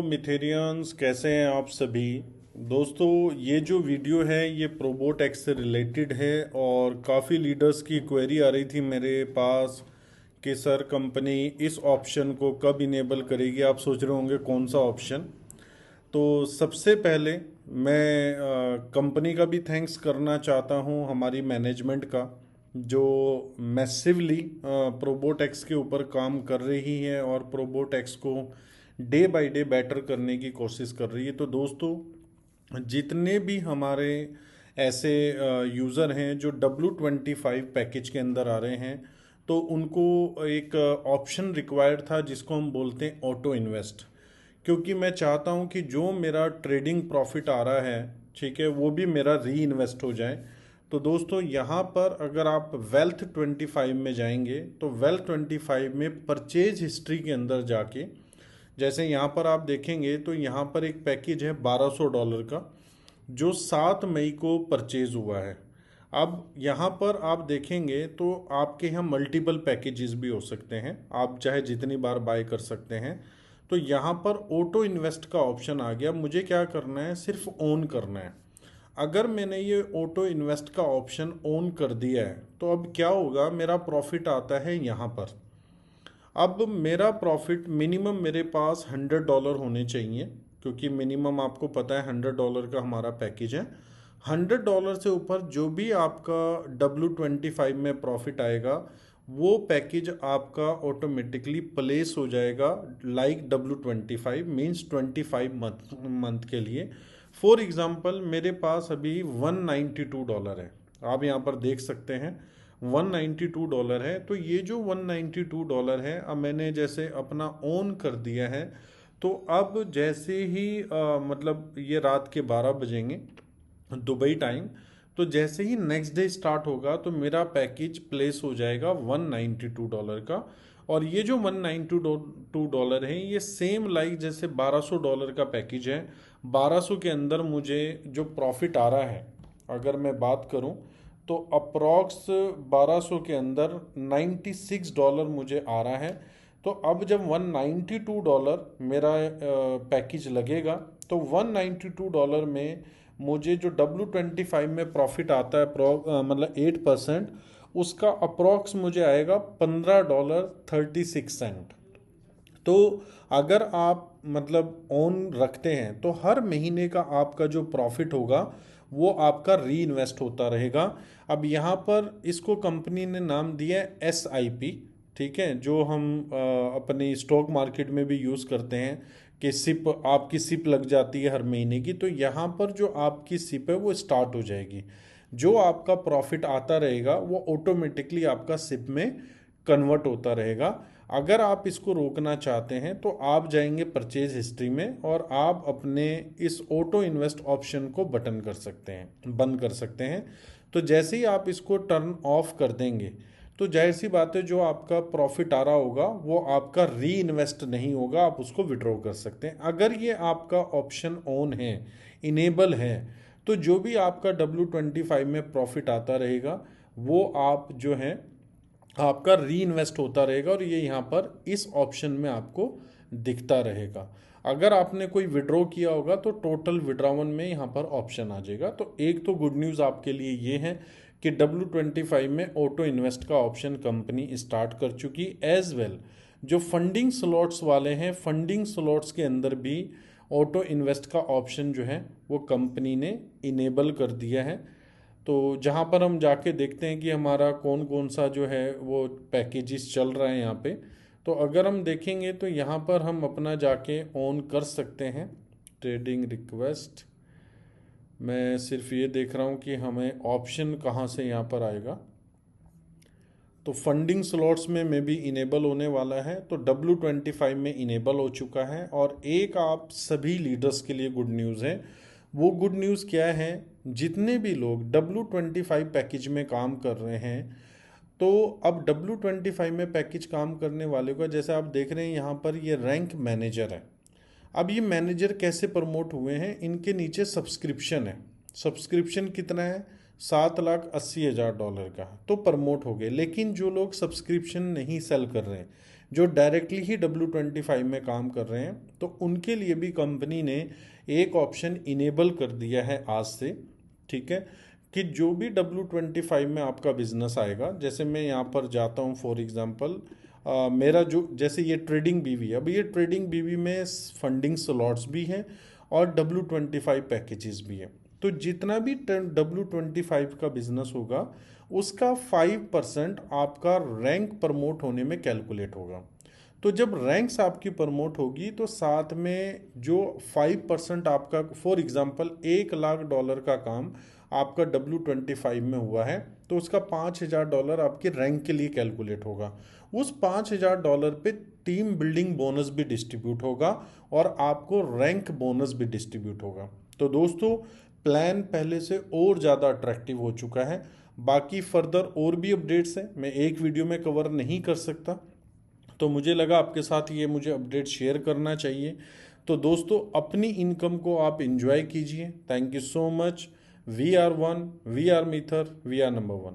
मिथेरियंस, कैसे हैं आप सभी दोस्तों। ये जो वीडियो है ये प्रोबोटेक्स से रिलेटेड है और काफ़ी लीडर्स की क्वेरी आ रही थी मेरे पास कि सर कंपनी इस ऑप्शन को कब इनेबल करेगी। आप सोच रहे होंगे कौन सा ऑप्शन। तो सबसे पहले मैं कंपनी का भी थैंक्स करना चाहता हूँ, हमारी मैनेजमेंट का, जो मैसिवली प्रोबोटेक्स के ऊपर काम कर रही है और प्रोबोटेक्स को डे बाय डे बेटर करने की कोशिश कर रही है। तो दोस्तों, जितने भी हमारे ऐसे यूज़र हैं जो W25 पैकेज के अंदर आ रहे हैं, तो उनको एक ऑप्शन रिक्वायर्ड था जिसको हम बोलते हैं ऑटो इन्वेस्ट। क्योंकि मैं चाहता हूं कि जो मेरा ट्रेडिंग प्रॉफिट आ रहा है, ठीक है, वो भी मेरा री इन्वेस्ट हो जाए। तो दोस्तों, यहाँ पर अगर आप वेल्थ 25 में जाएंगे तो वेल्थ 25 में परचेज हिस्ट्री के अंदर जाके, जैसे यहाँ पर आप देखेंगे तो यहाँ पर एक पैकेज है $1200 का जो 7 मई को परचेज हुआ है। अब यहाँ पर आप देखेंगे तो आपके यहाँ मल्टीपल पैकेजेस भी हो सकते हैं, आप चाहे जितनी बार बाय कर सकते हैं। तो यहाँ पर ऑटो इन्वेस्ट का ऑप्शन आ गया। मुझे क्या करना है, सिर्फ ऑन करना है। अगर मैंने ये ऑटो इन्वेस्ट का ऑप्शन ऑन कर दिया है तो अब क्या होगा, मेरा प्रॉफिट आता है यहाँ पर। अब मेरा प्रॉफिट मिनिमम मेरे पास $100 होने चाहिए, क्योंकि मिनिमम आपको पता है $100 का हमारा पैकेज है। $100 से ऊपर जो भी आपका W25 में प्रॉफिट आएगा वो पैकेज आपका ऑटोमेटिकली प्लेस हो जाएगा लाइक W25 मीन्स 25 मंथ के लिए। फॉर एग्जांपल मेरे पास अभी $192 है, आप यहाँ पर देख सकते हैं $192 है। तो ये जो $192 है, अब मैंने जैसे अपना ऑन कर दिया है, तो अब जैसे ही मतलब ये रात के 12 बजेंगे दुबई टाइम, तो जैसे ही नेक्स्ट डे स्टार्ट होगा तो मेरा पैकेज प्लेस हो जाएगा $192 का। और ये जो $192 है ये सेम लाइक जैसे $1200 का पैकेज है। 1200 के अंदर मुझे जो प्रॉफिट आ रहा है, अगर मैं बात करूं तो अप्रॉक्स 1200 के अंदर $96 मुझे आ रहा है। तो अब जब $192 मेरा पैकेज लगेगा तो $192 में मुझे जो W25 में प्रॉफिट आता है मतलब 8%, उसका अप्रॉक्स मुझे आएगा $15.36। तो अगर आप मतलब ऑन रखते हैं तो हर महीने का आपका जो प्रॉफिट होगा वो आपका री इन्वेस्ट होता रहेगा। अब यहाँ पर इसको कंपनी ने नाम दिया है SIP, ठीक है, जो हम अपनी स्टॉक मार्केट में भी यूज़ करते हैं कि सिप, आपकी सिप लग जाती है हर महीने की। तो यहाँ पर जो आपकी सिप है वो स्टार्ट हो जाएगी। जो आपका प्रॉफिट आता रहेगा वो ऑटोमेटिकली आपका सिप में कन्वर्ट होता रहेगा। अगर आप इसको रोकना चाहते हैं तो आप जाएंगे परचेज हिस्ट्री में और आप अपने इस ऑटो इन्वेस्ट ऑप्शन को बटन कर सकते हैं, बंद कर सकते हैं। तो जैसे ही आप इसको टर्न ऑफ कर देंगे तो जाहिर सी बात है जो आपका प्रॉफिट आ रहा होगा वो आपका री इन्वेस्ट नहीं होगा, आप उसको विड्रॉ कर सकते हैं। अगर ये आपका ऑप्शन ऑन है, इनेबल है, तो जो भी आपका W25 में प्रॉफिट आता रहेगा वो आप जो है आपका री इन्वेस्ट होता रहेगा और ये यहाँ पर इस ऑप्शन में आपको दिखता रहेगा। अगर आपने कोई विड्रॉ किया होगा तो टोटल विड्रॉवन में यहाँ पर ऑप्शन आ जाएगा। तो एक तो गुड न्यूज़ आपके लिए ये है कि W25 में ऑटो इन्वेस्ट का ऑप्शन कंपनी स्टार्ट कर चुकी। एज वेल जो फंडिंग स्लॉट्स वाले हैं, फंडिंग स्लॉट्स के अंदर भी ऑटो इन्वेस्ट का ऑप्शन जो है वो कंपनी ने इनेबल कर दिया है। तो जहाँ पर हम जाके देखते हैं कि हमारा कौन कौन सा जो है वो पैकेजेस चल रहा है यहाँ पे, तो अगर हम देखेंगे तो यहाँ पर हम अपना जाके ऑन कर सकते हैं ट्रेडिंग रिक्वेस्ट। मैं सिर्फ ये देख रहा हूँ कि हमें ऑप्शन कहाँ से यहाँ पर आएगा। तो फंडिंग स्लॉट्स में मे बी इनेबल होने वाला है, तो W25 में इनेबल हो चुका है। और एक आप सभी लीडर्स के लिए गुड न्यूज़ है। वो गुड न्यूज़ क्या है, जितने भी लोग W25 पैकेज में काम कर रहे हैं, तो अब W25 में पैकेज काम करने वाले का, जैसे आप देख रहे हैं यहाँ पर ये रैंक मैनेजर है। अब ये मैनेजर कैसे प्रमोट हुए हैं, इनके नीचे सब्सक्रिप्शन है। सब्सक्रिप्शन कितना है, $7,80,000 का, तो प्रमोट हो गए। लेकिन जो लोग सब्सक्रिप्शन नहीं सेल कर रहे हैं, जो डायरेक्टली ही W25 में काम कर रहे हैं, तो उनके लिए भी कंपनी ने एक ऑप्शन इनेबल कर दिया है आज से, ठीक है, कि जो भी W25 में आपका बिजनेस आएगा, जैसे मैं यहाँ पर जाता हूँ फॉर एग्जांपल, मेरा जो जैसे ये ट्रेडिंग बीवी है, अब ये ट्रेडिंग बीवी में फंडिंग स्लॉट्स भी हैं और W25 पैकेजेस भी हैं। तो जितना भी W25 का बिजनेस होगा उसका 5% आपका रैंक प्रमोट होने में कैलकुलेट होगा। तो जब रैंक्स आपकी प्रमोट होगी तो साथ में जो 5% आपका, फॉर एग्जांपल $1,00,000 का काम आपका W25 में हुआ है, तो उसका $5,000 आपके रैंक के लिए कैलकुलेट होगा। उस $5,000 पे टीम बिल्डिंग बोनस भी डिस्ट्रीब्यूट होगा और आपको रैंक बोनस भी डिस्ट्रीब्यूट होगा। तो दोस्तों, प्लान पहले से और ज़्यादा अट्रैक्टिव हो चुका है। बाकी फर्दर और भी अपडेट्स हैं, मैं एक वीडियो में कवर नहीं कर सकता, तो मुझे लगा आपके साथ ये मुझे अपडेट शेयर करना चाहिए। तो दोस्तों, अपनी इनकम को आप इंजॉय कीजिए। Thank you so much. We are one, we are mither, we are number one.